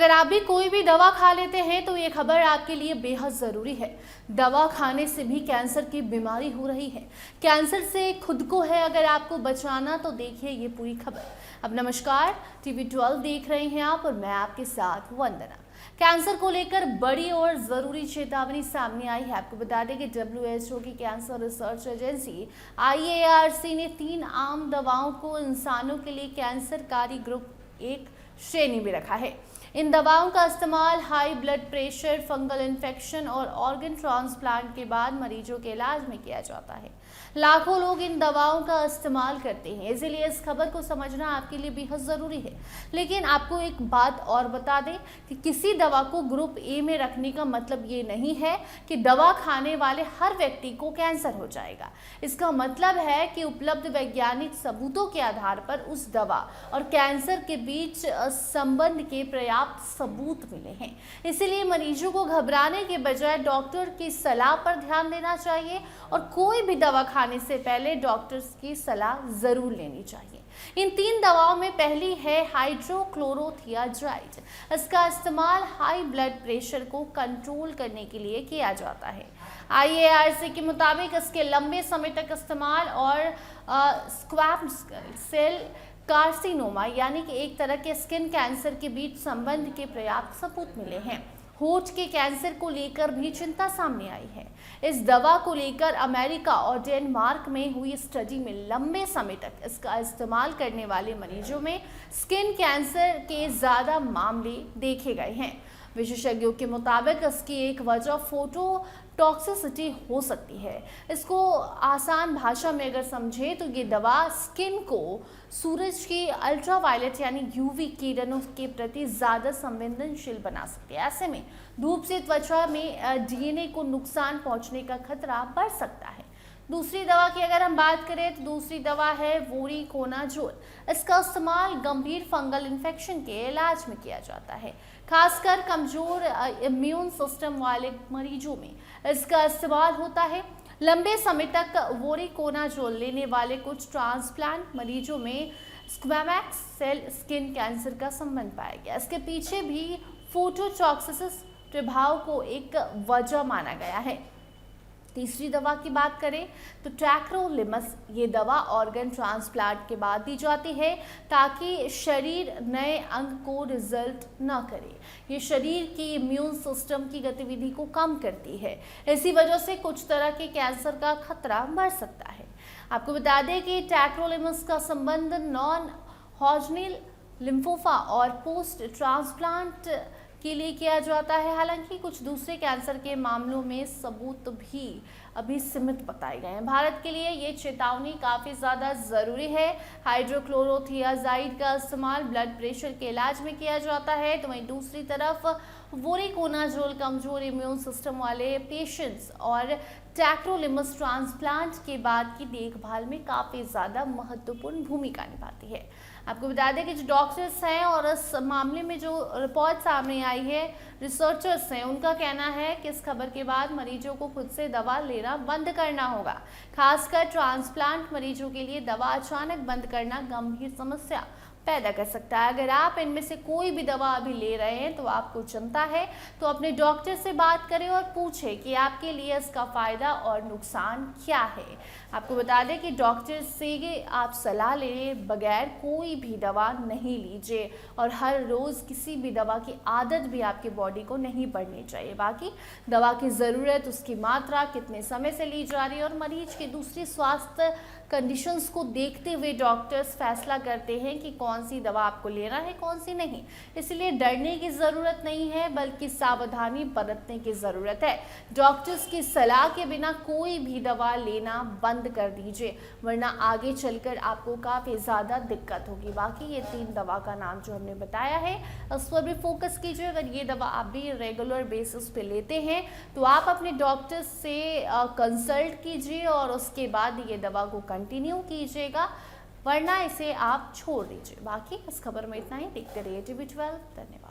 अगर आप भी कोई भी दवा खा लेते हैं तो ये खबर आपके लिए बेहद ज़रूरी है। दवा खाने से भी कैंसर की बीमारी हो रही है। कैंसर से खुद को है अगर आपको बचाना तो देखिए ये पूरी खबर। अब नमस्कार, टीवी 12 देख रहे हैं आप और मैं आपके साथ वंदना। कैंसर को लेकर बड़ी और ज़रूरी चेतावनी सामने आई है। आपको बता दें कि WHO की कैंसर रिसर्च एजेंसी IARC ने 3 आम दवाओं को इंसानों के लिए कैंसरकारी ग्रुप 1 श्रेणी में रखा है। इन दवाओं का इस्तेमाल high blood pressure, fungal infection और ऑर्गन ट्रांसप्लांट के बाद मरीजों के इलाज में किया जाता है। लाखों लोग इन दवाओं का इस्तेमाल करते हैं, इसलिए इस खबर को समझना आपके लिए बेहद ज़रूरी है। लेकिन आपको एक बात और बता दें कि किसी दवा को ग्रुप ए में रखने का मतलब ये नहीं है कि दवा खाने वाले हर व्यक्ति को कैंसर हो जाएगा। इसका मतलब है कि उपलब्ध वैज्ञानिक सबूतों के आधार पर उस दवा और कैंसर के बीच संबंध के पर्याप्त सबूत मिले हैं। इसलिए मरीजों को घबराने के बजाय डॉक्टर की सलाह पर ध्यान देना चाहिए और कोई भी दवा खाने से पहले डॉक्टर्स की सलाह जरूर लेनी चाहिए। इन 3 दवाओं में पहली है हाइड्रोक्लोरोथियाजाइड। इसका इस्तेमाल हाई ब्लड प्रेशर को कंट्रोल करने के लिए किया जाता है। IARC के मुताबिक इसके लंबे समय तक इस्तेमाल और स्क्वैम्स सेल कार्सिनोमा यानी कि एक तरह के स्किन कैंसर के बीच संबंध के पर्याप्त सबूत मिले हैं। होठ के कैंसर को लेकर भी चिंता सामने आई है। इस दवा को लेकर अमेरिका और डेनमार्क में हुई स्टडी में लंबे समय तक इसका इस्तेमाल करने वाले मरीजों में स्किन कैंसर के ज़्यादा मामले देखे गए हैं। विशेषज्ञों के मुताबिक इसकी एक वजह फोटो टॉक्सिसिटी हो सकती है। इसको आसान भाषा में अगर समझे तो ये दवा स्किन को सूरज की अल्ट्रावायलेट यानी UV किरणों के प्रति ज़्यादा संवेदनशील बना सकती है। ऐसे में धूप से त्वचा में DNA को नुकसान पहुंचने का खतरा बढ़ सकता है। दूसरी दवा की अगर हम बात करें तो दूसरी दवा है वोरिकोनाजोल। इसका इस्तेमाल गंभीर फंगल इन्फेक्शन के इलाज में किया जाता है, खासकर कमजोर इम्यून सिस्टम वाले मरीजों में इसका इस्तेमाल होता है। लंबे समय तक वोरिकोनाजोल लेने वाले कुछ ट्रांसप्लांट मरीजों में स्क्वैमैक्स सेल स्किन कैंसर का संबंध पाया गया। इसके पीछे भी फोटोटॉक्सिसिस प्रभाव को एक वजह माना गया है। तीसरी दवा की बात करें तो टैक्रोलिमस, ये दवा ऑर्गन ट्रांसप्लांट के बाद दी जाती है ताकि शरीर नए अंग को रिजल्ट न करे। ये शरीर की इम्यून सिस्टम की गतिविधि को कम करती है। इसी वजह से कुछ तरह के कैंसर का खतरा बढ़ सकता है। आपको बता दें कि टैक्रोलिमस का संबंध नॉन हॉजनिल लिम्फोमा और पोस्ट ट्रांसप्लांट के लिए किया जाता है। हालांकि कुछ दूसरे कैंसर के मामलों में सबूत भी अभी सीमित बताए गए हैं। भारत के लिए ये चेतावनी काफ़ी ज़्यादा ज़रूरी है। हाइड्रोक्लोरोथियाजाइड का इस्तेमाल ब्लड प्रेशर के इलाज में किया जाता है, तो वहीं दूसरी तरफ वोरिकोनाजोल कमजोर इम्यून सिस्टम वाले पेशेंट्स और टैक्रोलिमस ट्रांसप्लांट के बाद की देखभाल में काफ़ी ज़्यादा महत्वपूर्ण भूमिका निभाती है। आपको बता दें कि जो डॉक्टर्स हैं और इस मामले में जो रिपोर्ट सामने आई है, रिसर्चर्स हैं, उनका कहना है कि इस खबर के बाद मरीजों को खुद से दवा लेना बंद करना होगा। खासकर ट्रांसप्लांट मरीजों के लिए दवा अचानक बंद करना गंभीर समस्या पैदा कर सकता है। अगर आप इनमें से कोई भी दवा अभी ले रहे हैं तो आपको चिंता है तो अपने डॉक्टर से बात करें और पूछें कि आपके लिए इसका फ़ायदा और नुकसान क्या है। आपको बता दें कि डॉक्टर से आप सलाह लेने बगैर कोई भी दवा नहीं लीजिए और हर रोज़ किसी भी दवा की आदत भी आपकी बॉडी को नहीं पड़नी चाहिए। बाकी दवा की ज़रूरत, उसकी मात्रा, कितने समय से ली जा रही है और मरीज की दूसरी स्वास्थ्य कंडीशंस को देखते हुए डॉक्टर्स फैसला करते हैं कि कौन सी दवा आपको लेना है, कौन सी नहीं। इसलिए डरने की ज़रूरत नहीं है बल्कि सावधानी बरतने की ज़रूरत है। डॉक्टर्स की सलाह के बिना कोई भी दवा लेना बंद कर दीजिए, वरना आगे चलकर आपको काफ़ी ज़्यादा दिक्कत होगी। बाकी ये 3 दवा का नाम जो हमने बताया है उस पर भी फोकस कीजिए। अगर ये दवा आप भी रेगुलर बेसिस पे लेते हैं तो आप अपने डॉक्टर से कंसल्ट कीजिए और उसके बाद ये दवा को कंटिन्यू कीजिएगा, वरना इसे आप छोड़ दीजिए। बाकी इस खबर में इतना ही। देखते रहिए टीवी 12। धन्यवाद।